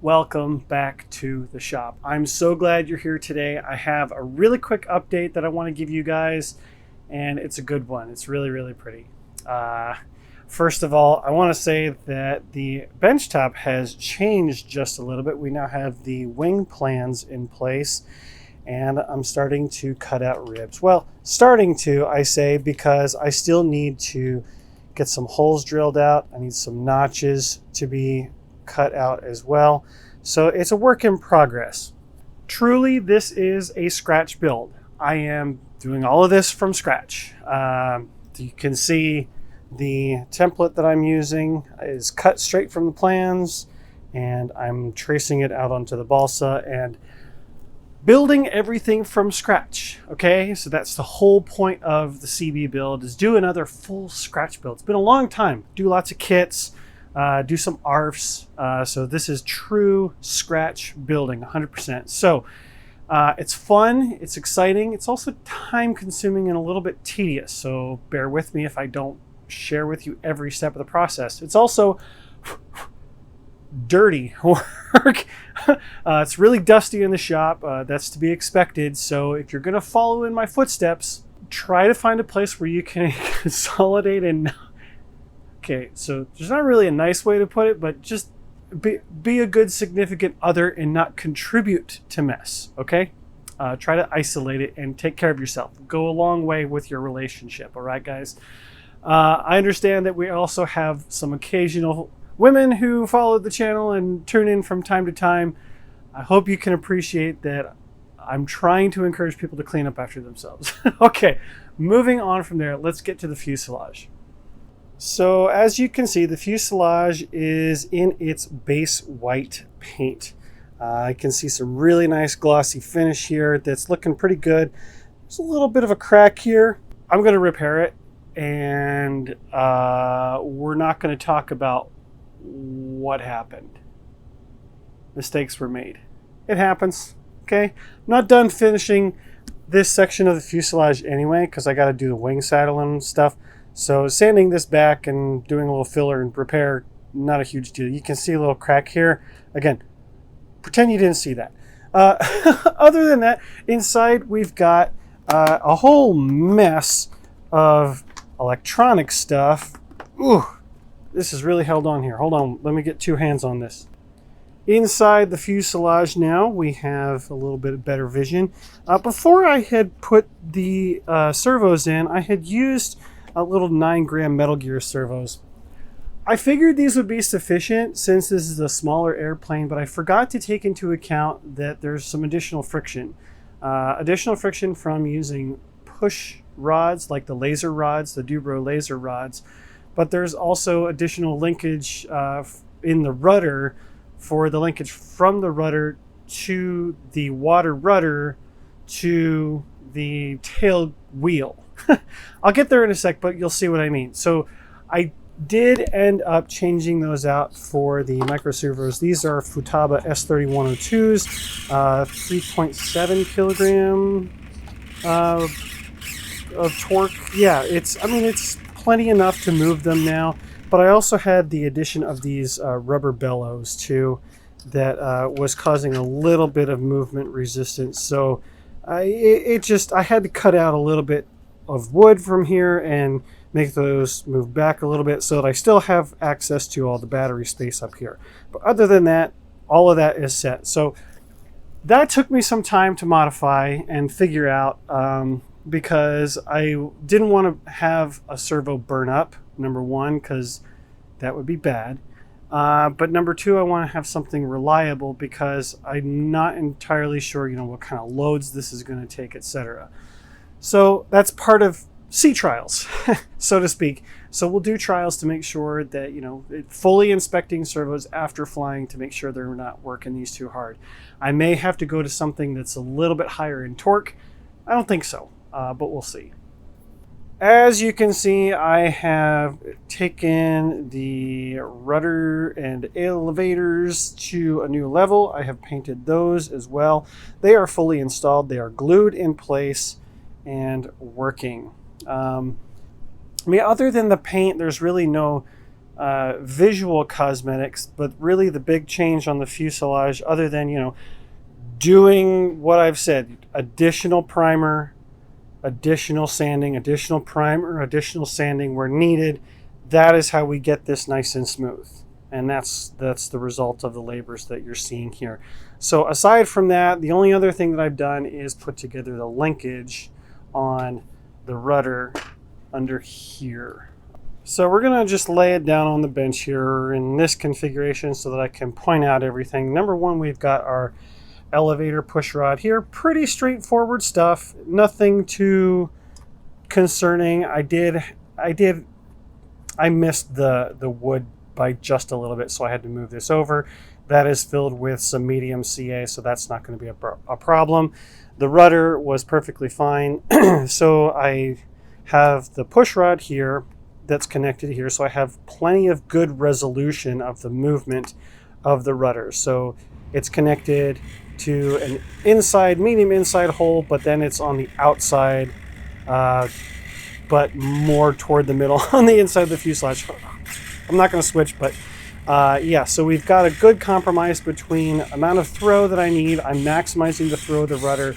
Welcome back to the shop. I'm so glad you're here today. I have a really quick update that I want to give you guys, and it's a good one. It's really, really pretty. First of all, I want to say that the bench top has changed just a little bit. We now have the wing plans in place, and I'm starting to cut out ribs. Well, starting to, I say, because I still need to get some holes drilled out. I need some notches to be cut out as well. So it's a work in progress. Truly, this is a scratch build. I am doing all of this from scratch. You can see the template that I'm using is cut straight from the plans, and I'm tracing it out onto the balsa and building everything from scratch. Okay, so that's the whole point of the Seebee build, is do another full scratch build. It's been a long time. Do lots of kits, do some ARFs. So this is true scratch building, 100%. So it's fun, it's exciting, it's also time consuming and a little bit tedious. So bear with me if I don't share with you every step of the process. It's also dirty work. It's really dusty in the shop. That's to be expected. So if you're going to follow in my footsteps, try to find a place where you can consolidate and... Okay, so there's not really a nice way to put it, but just be a good significant other and not contribute to mess, okay? Try to isolate it and take care of yourself. Go a long way with your relationship, all right, guys? I understand that we also have some occasional women who follow the channel and tune in from time to time. I hope you can appreciate that I'm trying to encourage people to clean up after themselves. Okay, moving on from there, let's get to the fuselage. So as you can see, the fuselage is in its base white paint. I can see some really nice glossy finish here that's looking pretty good. There's a little bit of a crack here. I'm going to repair it, and we're not going to talk about what happened. Mistakes were made. It happens, okay? I'm not done finishing this section of the fuselage anyway, because I got to do the wing saddle and stuff. So sanding this back and doing a little filler and repair, not a huge deal. You can see a little crack here. Again, pretend you didn't see that. Other than that, inside we've got a whole mess of electronic stuff. Ooh, this is really held on here. Hold on, let me get two hands on this. Inside the fuselage now, we have a little bit better vision. Before I had put the servos in, I had used a little 9-gram Metal Gear servos. I figured these would be sufficient since this is a smaller airplane, but I forgot to take into account that there's some additional friction. Additional friction from using push rods, like the laser rods, the Dubro laser rods, but there's also additional linkage in the rudder for the linkage from the rudder to the water rudder to the tail wheel. I'll get there in a sec, but you'll see what I mean. So I did end up changing those out for the micro servos. These are Futaba S3102s, 3.7 kilogram of torque. Yeah, it's plenty enough to move them now. But I also had the addition of these rubber bellows too, that was causing a little bit of movement resistance. So I had to cut out a little bit of wood from here and make those move back a little bit so that I still have access to all the battery space up here. But other than that, all of that is set. So that took me some time to modify and figure out, because I didn't want to have a servo burn up, number one, because that would be bad. But number two, I want to have something reliable because I'm not entirely sure, what kind of loads this is going to take, etc. So that's part of sea trials, so to speak. So we'll do trials to make sure that, fully inspecting servos after flying to make sure they're not working these too hard. I may have to go to something that's a little bit higher in torque. I don't think so, but we'll see. As you can see, I have taken the rudder and elevators to a new level. I have painted those as well. They are fully installed. They are glued in place and working. Other than the paint, there's really no visual cosmetics, but really the big change on the fuselage, other than, you know, doing what I've said, additional primer, additional sanding, additional primer, additional sanding where needed, that is how we get this nice and smooth. And that's the result of the labors that you're seeing here. So aside from that, the only other thing that I've done is put together the linkage on the rudder under here. So we're gonna just lay it down on the bench here in this configuration so that I can point out everything. Number one, we've got our elevator push rod here. Pretty straightforward stuff, nothing too concerning. I missed the wood by just a little bit, so I had to move this over. That is filled with some medium CA, so that's not going to be a problem. The rudder was perfectly fine. So I have the push rod here that's connected here, so I have plenty of good resolution of the movement of the rudder. So it's connected to an inside, medium inside hole, but then it's on the outside, but more toward the middle on the inside of the fuselage. I'm not going to switch, but yeah, so we've got a good compromise between amount of throw that I need. I'm maximizing the throw of the rudder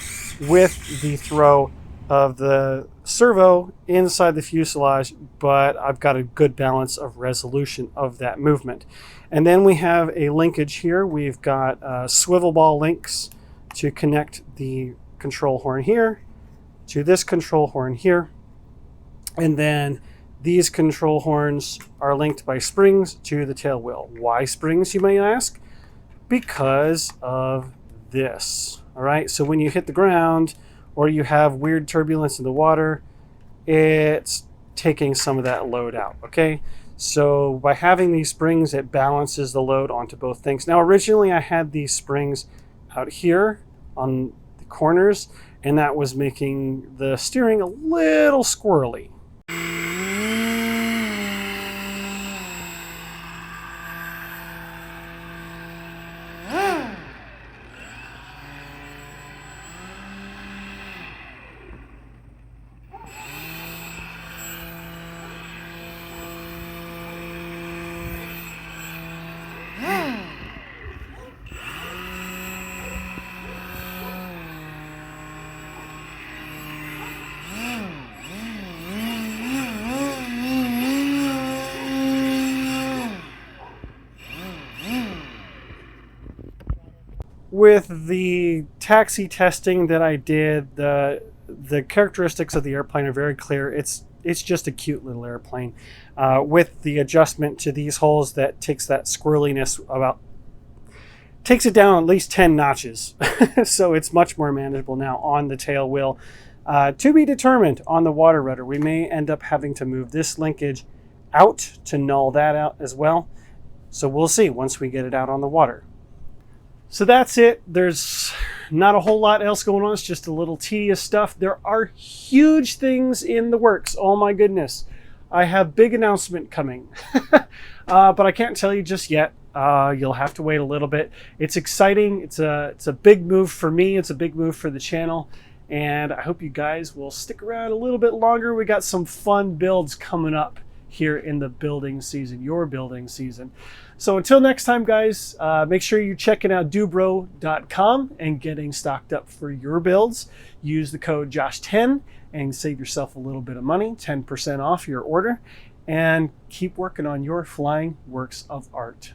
with the throw of the servo inside the fuselage, but I've got a good balance of resolution of that movement. And then we have a linkage here. We've got swivel ball links to connect the control horn here to this control horn here. And then these control horns are linked by springs to the tail wheel. Why springs, you may ask? Because of this. All right, so when you hit the ground or you have weird turbulence in the water, it's taking some of that load out, okay? So by having these springs, it balances the load onto both things. Now, originally I had these springs out here on the corners, and that was making the steering a little squirrely. With the taxi testing that I did, the characteristics of the airplane are very clear. It's just a cute little airplane. With the adjustment to these holes, that takes that squirreliness takes it down at least 10 notches. So it's much more manageable now on the tail wheel. To be determined on the water rudder. We may end up having to move this linkage out to null that out as well. So we'll see once we get it out on the water. So that's it. There's not a whole lot else going on. It's just a little tedious stuff. There are huge things in the works. Oh my goodness. I have big announcement coming. But I can't tell you just yet. You'll have to wait a little bit. It's exciting. It's a big move for me. It's a big move for the channel. And I hope you guys will stick around a little bit longer. We got some fun builds coming up here in the building season, your building season. So until next time, guys, make sure you're checking out dubro.com and getting stocked up for your builds. Use the code Josh10 and save yourself a little bit of money, 10% off your order, and keep working on your flying works of art.